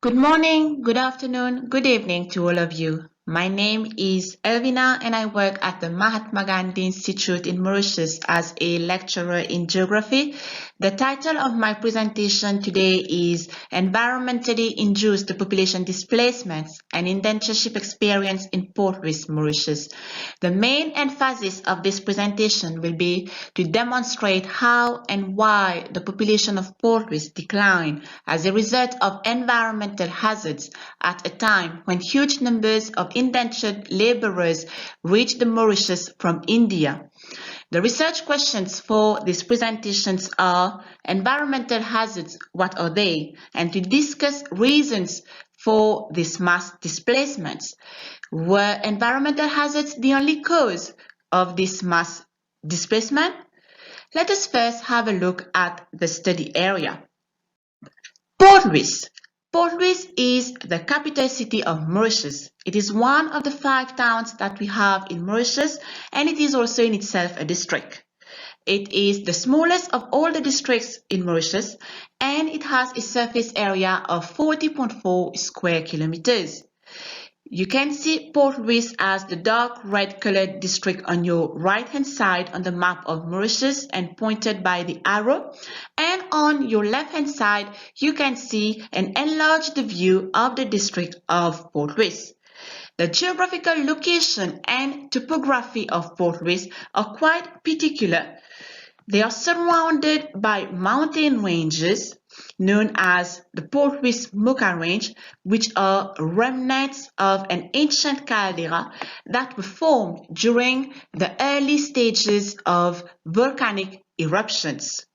Good morning, good afternoon, good evening to all of you. My name is Helvina and I work at the Mahatma Gandhi Institute in Mauritius as a lecturer in geography. The title of my presentation today is Environmentally-induced population displacements and indentureship experience in Port Louis, Mauritius. The main emphasis of this presentation will be to demonstrate how and why the population of Port Louis declined as a result of environmental hazards at a time when huge numbers of indentured laborers reached the Mauritius from India. The research questions for these presentations are: environmental hazards, what are they? And to discuss reasons for these mass displacements. Were environmental hazards the only cause of this mass displacement? Let us first have a look at the study area. Port Louis. Port Louis is the capital city of Mauritius. It is one of the 5 towns that we have in Mauritius, and it is also in itself a district. It is the smallest of all the districts in Mauritius, and it has a surface area of 40.4 square kilometers. You can see Port Louis as the dark red colored district on your right hand side on the map of Mauritius and pointed by the arrow, and on your left hand side you can see an enlarged view of the district of Port Louis. The geographical location and topography of Port Louis are quite particular. They are surrounded by mountain ranges known as the Port Louis Mocha Range, which are remnants of an ancient caldera that were formed during the early stages of volcanic eruptions.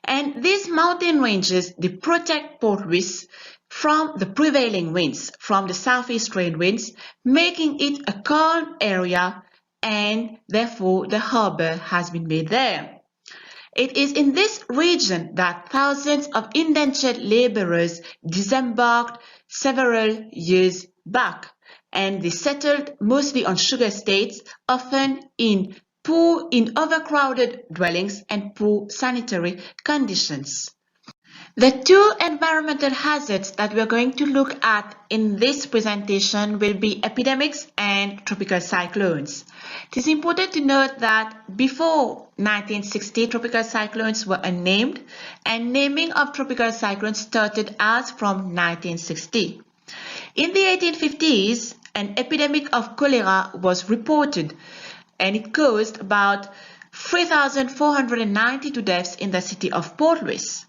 And these mountain ranges, they protect Port Louis from the prevailing winds, from the southeast trade winds, making it a calm area, and therefore the harbor has been made there. It is in this region that thousands of indentured laborers disembarked several years back, and they settled mostly on sugar estates, often in overcrowded dwellings and poor sanitary conditions. The 2 environmental hazards that we are going to look at in this presentation will be epidemics and tropical cyclones. It is important to note that before 1960, tropical cyclones were unnamed, and naming of tropical cyclones started as from 1960. In the 1850s, an epidemic of cholera was reported, and it caused about 3,492 deaths in the city of Port Louis,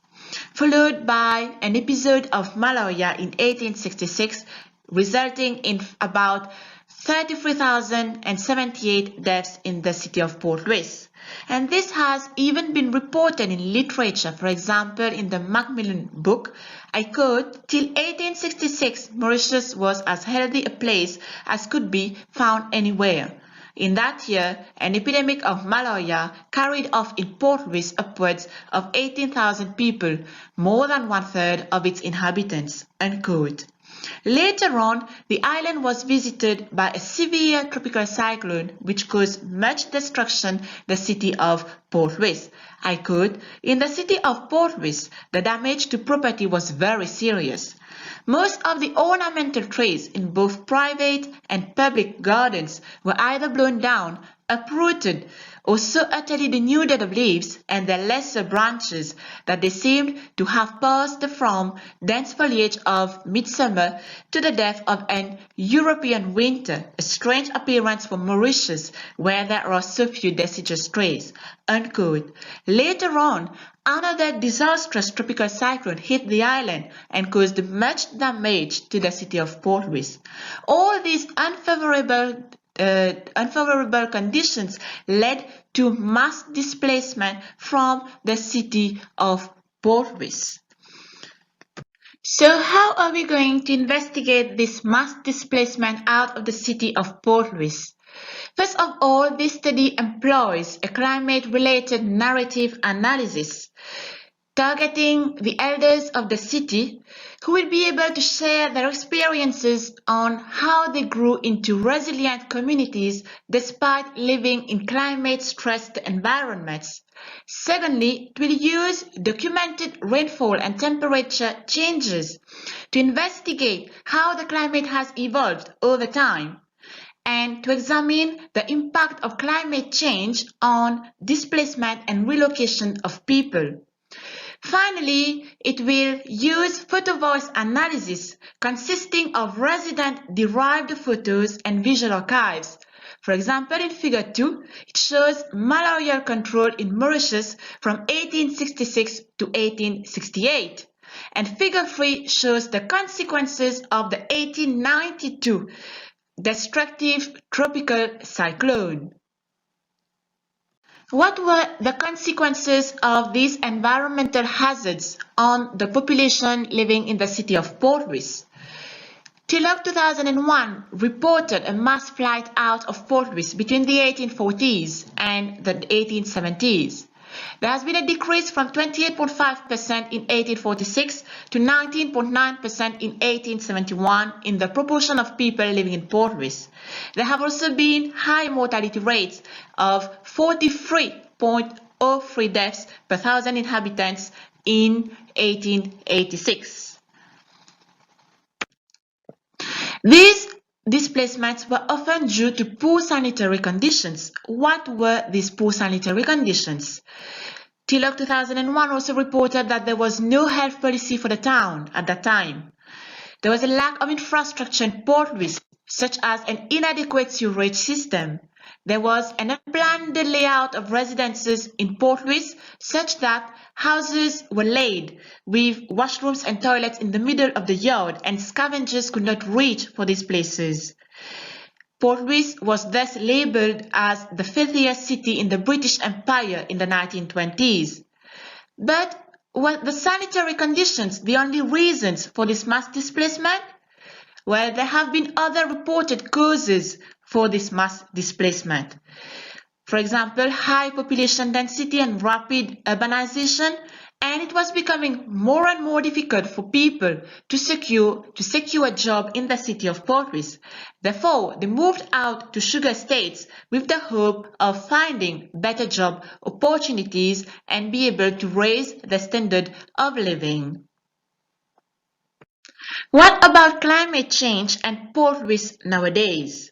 followed by an episode of malaria in 1866, resulting in about 33,078 deaths in the city of Port Louis. And this has even been reported in literature. For example, in the Macmillan book, I quote, "Till 1866, Mauritius was as healthy a place as could be found anywhere. In that year, an epidemic of malaria carried off in Port Louis upwards of 18,000 people, more than 1/3 of its inhabitants." Unquote. Later on, the island was visited by a severe tropical cyclone which caused much destruction in the city of Port Louis. I quote, "In the city of Port Louis, the damage to property was very serious. Most of the ornamental trees in both private and public gardens were either blown down, uprooted, or so utterly denuded of leaves and their lesser branches that they seemed to have passed from dense foliage of midsummer to the depth of an European winter, a strange appearance for Mauritius where there are so few deciduous trees." Unquote. Later on, another disastrous tropical cyclone hit the island and caused much damage to the city of Port Louis. All these unfavorable conditions led to mass displacement from the city of Port Louis. So how are we going to investigate this mass displacement out of the city of Port Louis? First of all, this study employs a climate-related narrative analysis. targeting the elders of the city who will be able to share their experiences on how they grew into resilient communities despite living in climate-stressed environments. Secondly, it will use documented rainfall and temperature changes to investigate how the climate has evolved over time and to examine the impact of climate change on displacement and relocation of people. Finally, it will use photo voice analysis consisting of resident-derived photos and visual archives. For example, in Figure 2, it shows malarial control in Mauritius from 1866 to 1868. And Figure 3 shows the consequences of the 1892 destructive tropical cyclone. What were the consequences of these environmental hazards on the population living in the city of Port Louis? Tilok 2001 reported a mass flight out of Port Louis between the 1840s and the 1870s. There has been a decrease from 28.5% in 1846 to 19.9% in 1871 in the proportion of people living in Port Louis. There have also been high mortality rates of 43.03 deaths per thousand inhabitants in 1886. These displacements were often due to poor sanitary conditions. What were these poor sanitary conditions? Tilok 2001 also reported that there was no health policy for the town at that time. There was a lack of infrastructure in Port Louis, such as an inadequate sewerage system. There was an unplanned layout of residences in Port Louis, such that houses were laid with washrooms and toilets in the middle of the yard, and scavengers could not reach for these places. Port Louis was thus labelled as the filthiest city in the British Empire in the 1920s. But were the sanitary conditions the only reasons for this mass displacement? Well, there have been other reported causes for this mass displacement. For example, high population density and rapid urbanization, and it was becoming more and more difficult for people to secure a job in the city of Port Louis. Therefore, they moved out to sugar estates with the hope of finding better job opportunities and be able to raise the standard of living. What about climate change and Port Louis nowadays?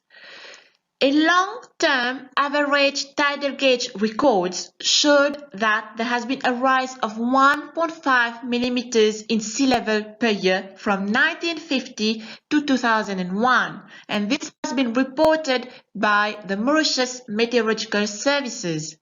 A long-term average tidal gauge records showed that there has been a rise of 1.5 millimeters in sea level per year from 1950 to 2001, and this has been reported by the Mauritius Meteorological Services.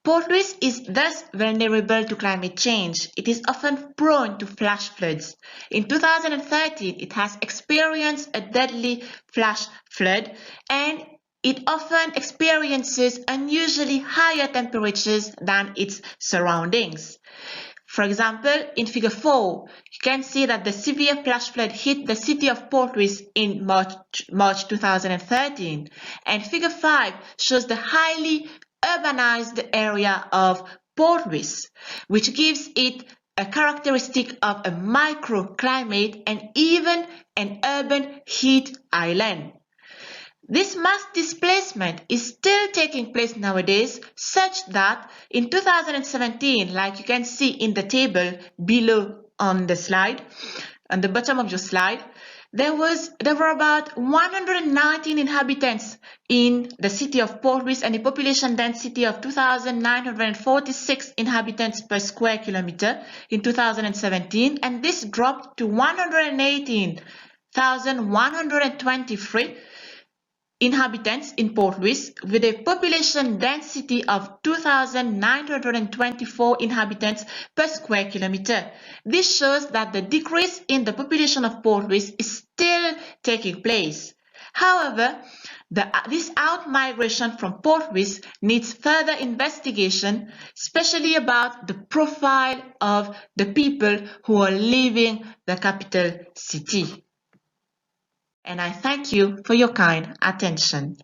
Port Louis is thus vulnerable to climate change. It is often prone to flash floods. In 2013, it has experienced a deadly flash flood, and it often experiences unusually higher temperatures than its surroundings. For example, in Figure 4, you can see that the severe flash flood hit the city of Port Louis in March 2013, and Figure 5 shows the highly urbanized area of Port Louis, which gives it a characteristic of a microclimate and even an urban heat island. This mass displacement is still taking place nowadays, such that in 2017, like you can see in the table below on the slide, on the bottom of your slide, there were about 119 inhabitants in the city of Port Louis and a population density of 2,946 inhabitants per square kilometer in 2017, and this dropped to 118,123 inhabitants in Port Louis with a population density of 2,924 inhabitants per square kilometer. This shows that the decrease in the population of Port Louis is still taking place. However, this out-migration from Port Louis needs further investigation, especially about the profile of the people who are leaving the capital city. And I thank you for your kind attention.